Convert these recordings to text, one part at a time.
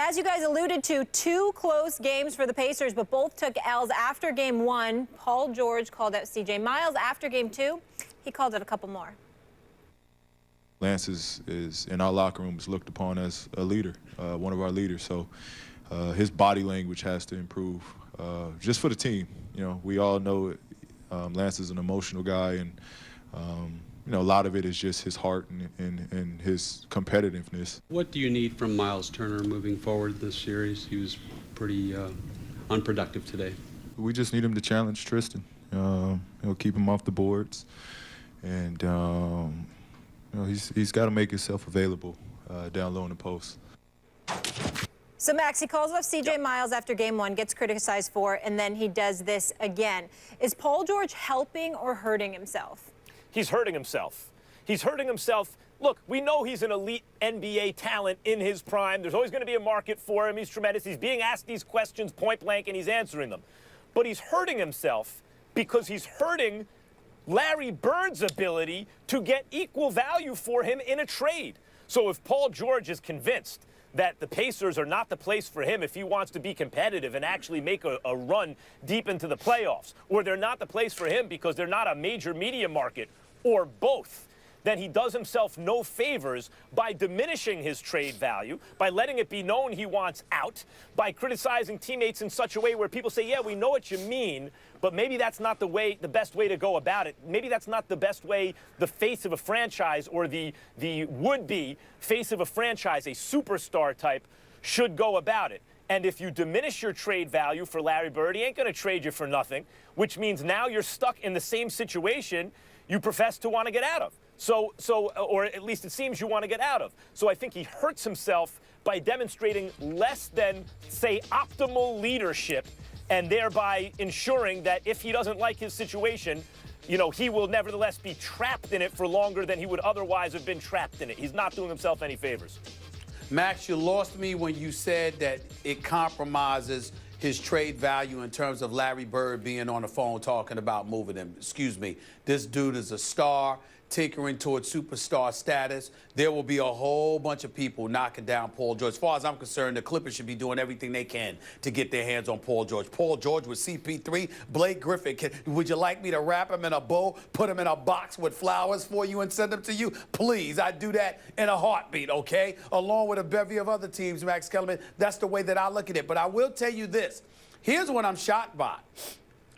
As you guys alluded to, two close games for the Pacers, but both took L's after game one. Paul George called out C.J. Miles. After game two, he called out a couple more. Lance is in our locker room is looked upon as a leader, one of our leaders. So his body language has to improve just for the team. You know, we all know it. Lance is an emotional guy, and you know, a lot of it is just his heart and his competitiveness. What do you need from Miles Turner moving forward this series? He was pretty unproductive today. We just need him to challenge Tristan. He'll keep him off the boards, and you know, he's got to make himself available down low in the post. So, Max, he calls off C.J. Miles after game one, gets criticized for, and then he does this again. Is Paul George helping or hurting himself? He's hurting himself. He's hurting himself. Look, we know he's an elite NBA talent in his prime. There's always going to be a market for him. He's tremendous. He's being asked these questions point blank, and he's answering them. But he's hurting himself because he's hurting Larry Bird's ability to get equal value for him in a trade. So if Paul George is convinced that the Pacers are not the place for him if he wants to be competitive and actually make a run deep into the playoffs, or they're not the place for him because they're not a major media market, or both, then he does himself no favors by diminishing his trade value, by letting it be known he wants out, by criticizing teammates in such a way where people say, yeah, we know what you mean, but maybe that's not the best way to go about it. Maybe that's not the best way the face of a franchise or the would-be face of a franchise, a superstar type, should go about it. And if you diminish your trade value for Larry Bird, he ain't going to trade you for nothing, which means now you're stuck in the same situation you profess to want to get out of. Or at least it seems you want to get out of. So I think he hurts himself by demonstrating less than, say, optimal leadership, and thereby ensuring that if he doesn't like his situation, you know, he will nevertheless be trapped in it for longer than he would otherwise have been trapped in it. He's not doing himself any favors. Max, you lost me when you said that it compromises his trade value in terms of Larry Bird being on the phone talking about moving him. Excuse me. This dude is a star, tinkering towards superstar status. There will be a whole bunch of people knocking down Paul George. As far as I'm concerned, the Clippers should be doing everything they can to get their hands on Paul George. Paul George with CP3, Blake Griffin. Would you like me to wrap him in a bow, put him in a box with flowers for you and send them to you? Please, I'd do that in a heartbeat, okay? Along with a bevy of other teams, Max Kellerman. That's the way that I look at it. But I will tell you this. Here's what I'm shocked by.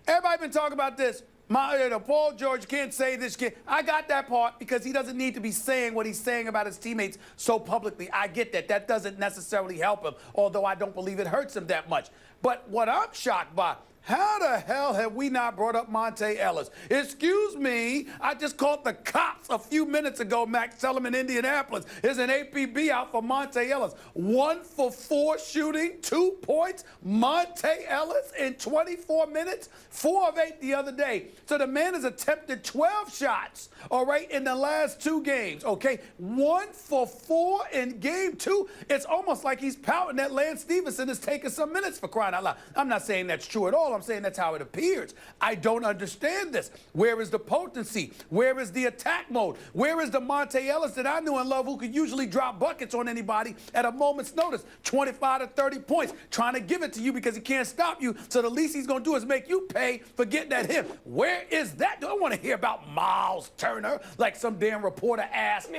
Everybody been talking about this. Paul George can't say this. I got that part because he doesn't need to be saying what he's saying about his teammates so publicly. I get that. That doesn't necessarily help him, although I don't believe it hurts him that much. But what I'm shocked by, how the hell have we not brought up Monte Ellis? Excuse me, I just called the cops a few minutes ago, Max, tell them in Indianapolis. There's an APB out for Monte Ellis. 1 for 4 shooting, 2 points. Monte Ellis in 24 minutes, 4 of 8 the other day. So the man has attempted 12 shots, all right, in the last 2 games, okay? 1 for 4 in game 2. It's almost like he's pouting that Lance Stevenson is taking some minutes, for crying out loud. I'm not saying that's true at all. I'm saying that's how it appears. I don't understand this. Where is the potency? Where is the attack mode? Where is the Monte Ellis that I knew and love who could usually drop buckets on anybody at a moment's notice? 25 to 30 points, trying to give it to you because he can't stop you, so the least he's going to do is make you pay for getting at him. Where is that? Do I want to hear about Miles Turner like some damn reporter asked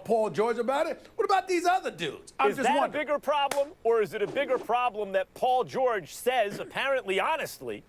Paul George about it? What about these other dudes? Is that a bigger problem, or is it a bigger problem that Paul George says, apparently honestly,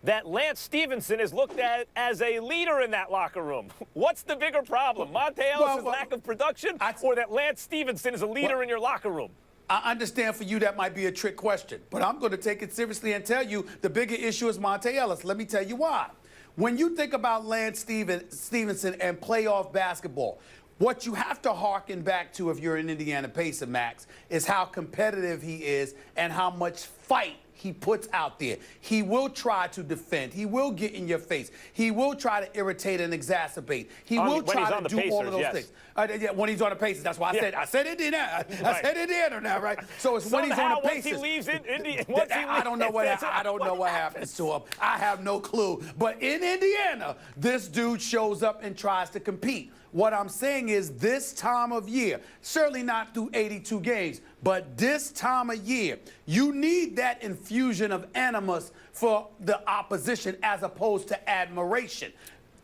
that Lance Stevenson is looked at as a leader in that locker room? What's the bigger problem? Monte Ellis' lack of production, or that Lance Stevenson is a leader in your locker room? I understand for you that might be a trick question, but I'm going to take it seriously and tell you the bigger issue is Monte Ellis. Let me tell you why. When you think about Lance Stevenson and playoff basketball, what you have to hearken back to if you're an Indiana Pacer, Max, is how competitive he is and how much fight he puts out there. He will try to defend. He will get in your face. He will try to irritate and exacerbate. He will try to do all of those things. Yeah, when he's on the Pacers, that's why I said Indiana. I said Indiana now, right? So it's when he's on the Pacers. Once he leaves Indiana, I don't know what happens to him. I have no clue. But in Indiana, this dude shows up and tries to compete. What I'm saying is this time of year, certainly not through 82 games, But this time of year, you need that infusion of animus for the opposition as opposed to admiration.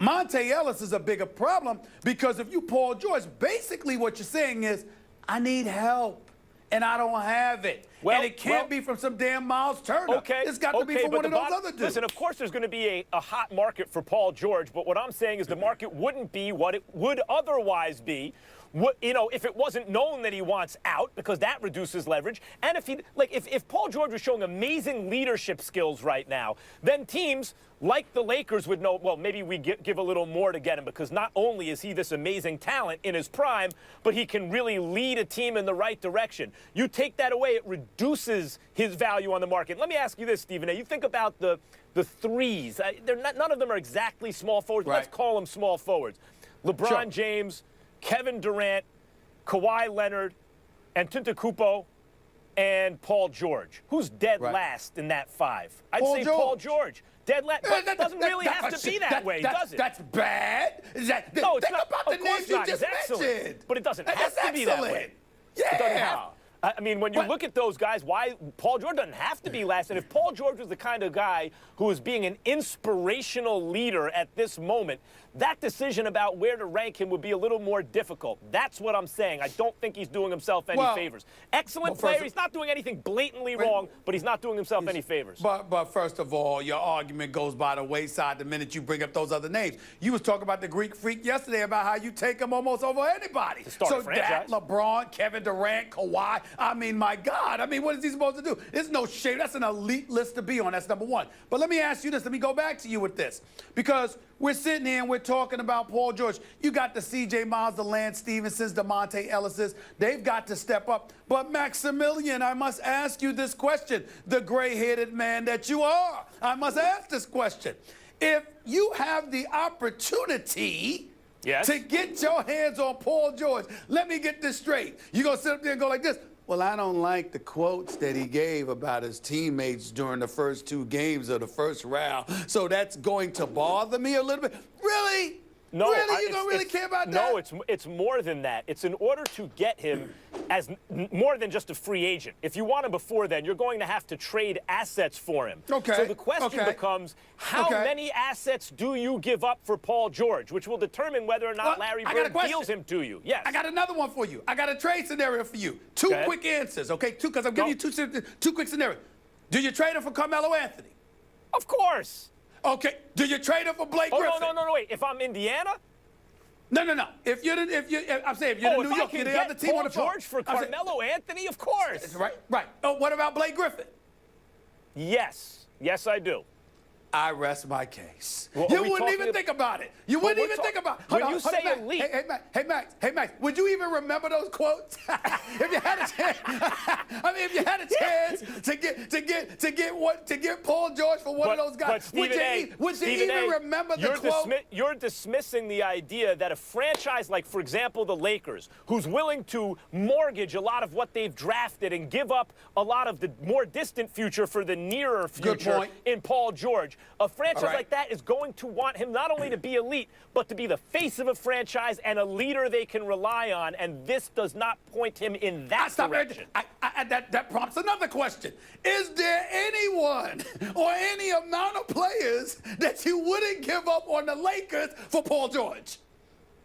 Monte Ellis is a bigger problem because if you Paul George, basically what you're saying is, I need help and I don't have it. Well, and it can't be from some damn Miles Turner. Okay. It's got to be from one of those other dudes. Listen, of course there's going to be a hot market for Paul George, but what I'm saying is the market wouldn't be what it would otherwise be. If it wasn't known that he wants out, because that reduces leverage, and if Paul George was showing amazing leadership skills right now, then teams like the Lakers would know, well, maybe we give a little more to get him, because not only is he this amazing talent in his prime, but he can really lead a team in the right direction. You take that away, it reduces his value on the market. Let me ask you this, Stephen A. You think about the threes. None of them are exactly small forwards. Right. Let's call them small forwards. LeBron James, Kevin Durant, Kawhi Leonard, Antetokounmpo, and Paul George. Who's dead last in that five? I'd say Paul George. Dead last. But it doesn't really have to be that way, does it? That's bad. No, it's not. About the names you just mentioned. But it doesn't have to be that way. Yeah. I mean, when you look at those guys, why Paul George doesn't have to be last. And if Paul George was the kind of guy who is being an inspirational leader at this moment, that decision about where to rank him would be a little more difficult. That's what I'm saying. I don't think he's doing himself any favors. Excellent player. He's not doing anything blatantly wrong, but he's not doing himself any favors. But first of all, your argument goes by the wayside the minute you bring up those other names. You was talking about the Greek Freak yesterday about how you take him almost over anybody. So that, LeBron, Kevin Durant, Kawhi. I mean, my God. I mean, what is he supposed to do? There's no shame. That's an elite list to be on. That's number one. But let me ask you this. Let me go back to you with this. Because we're sitting here and we're talking about Paul George. You got the C.J. Miles, the Lance Stevensons, the Monte Ellises. They've got to step up. But Maximilian, I must ask you this question. The gray-headed man that you are, I must ask this question. If you have the opportunity to get your hands on Paul George, let me get this straight. You're going to sit up there and go like this. Well, I don't like the quotes that he gave about his teammates during the first two games of the first round, so that's going to bother me a little bit. Really? No, really? You don't really care about that? No, it's more than that. It's in order to get him as more than just a free agent. If you want him before then, you're going to have to trade assets for him. Okay. So the question becomes, how many assets do you give up for Paul George, which will determine whether or not Larry Bird deals him to you. Yes. I got another one for you. I got a trade scenario for you. Two quick answers, okay? Two, because I'm giving you two quick scenarios. Do you trade him for Carmelo Anthony? Of course. Okay. Do you trade him for Blake Griffin? No, wait. If I'm Indiana? No. If you're the New York, you're the other team on the Paul George for Carmelo Anthony, of course. Right. Oh, what about Blake Griffin? Yes, I do. I rest my case. Well, you wouldn't even think about it. You wouldn't even think about it. When you say elite. Hey, Max, would you even remember those quotes? If you had a chance, I mean, if you had a chance to get Paul George for one of those guys, would you even remember the quote? You're dismissing the idea that a franchise like, for example, the Lakers, who's willing to mortgage a lot of what they've drafted and give up a lot of the more distant future for the nearer future in Paul George, a franchise like that is going to want him not only to be elite, but to be the face of a franchise and a leader they can rely on, and this does not point him in that direction. That prompts another question. Is there anyone or any amount of players that you wouldn't give up on the Lakers for Paul George?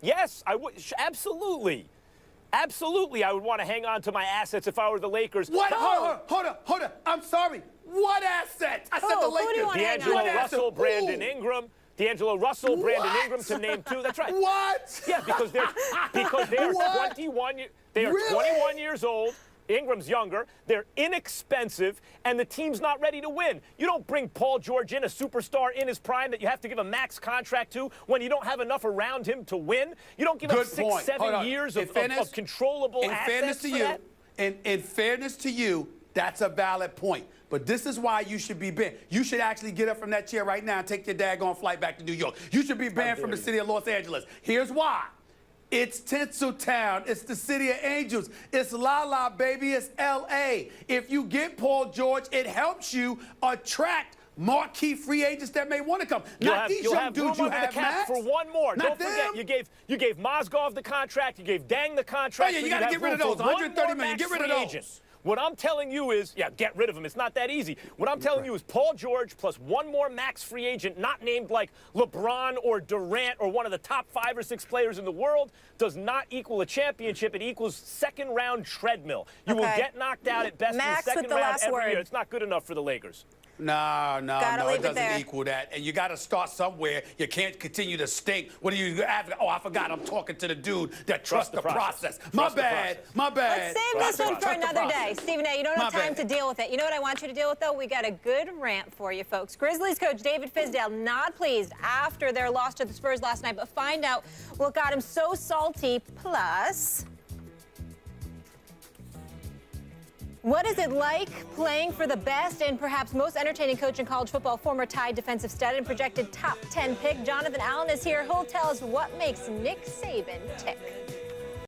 Yes, I would. Absolutely. Absolutely, I would want to hang on to my assets if I were the Lakers. What? Hold on. I'm sorry. What assets? I said the Lakers. D'Angelo Russell, Brandon Ingram. D'Angelo Russell, Brandon Ingram, to name two. That's right. What? Yeah, because they are 21. They are 21 years old. Ingram's younger. They're inexpensive, and the team's not ready to win. You don't bring Paul George in, a superstar in his prime that you have to give a max contract to when you don't have enough around him to win. You don't give him 6-7 years of controllable assets for that. In fairness to you, that's a valid point. But this is why you should be banned. You should actually get up from that chair right now and take your daggone flight back to New York. You should be banned from the city of Los Angeles. Here's why. It's Tinseltown. It's the city of angels. It's La La, baby. It's L.A. If you get Paul George, it helps you attract marquee free agents that may want to come. You'll Not have, these you'll young have dudes room you under the have, cap Max. for one more. Not Don't forget, them. you gave Mozgov the contract, you gave Dang the contract. Oh, yeah, so you gotta have get rid room of those. for one 130 more million. max Get rid of free those. agent. What I'm telling you is, yeah, get rid of him. It's not that easy. What I'm telling you is Paul George plus one more max free agent, not named like LeBron or Durant or one of the top 5 or 6 players in the world, does not equal a championship. It equals second-round treadmill. You will Okay. get knocked out at best Max in the with second the round last every word. year. It's not good enough for the Lakers. No, Gotta leave it it doesn't there. equal that. And you got to start somewhere. You can't continue to stink. What do you have? Oh, I forgot. I'm talking to the dude that trusts the process. My Trust the bad. process. My bad. Let's save Trust this the one for process. another day. Stephen A., you don't have My time bad. to deal with it. You know what I want you to deal with, though? We got a good rant for you, folks. Grizzlies coach David Fizdale not pleased after their loss to the Spurs last night, but find out what got him so salty. Plus, what is it like playing for the best and perhaps most entertaining coach in college football, former Tide defensive stud and projected top 10 pick? Jonathan Allen is here. He'll tell us what makes Nick Saban tick.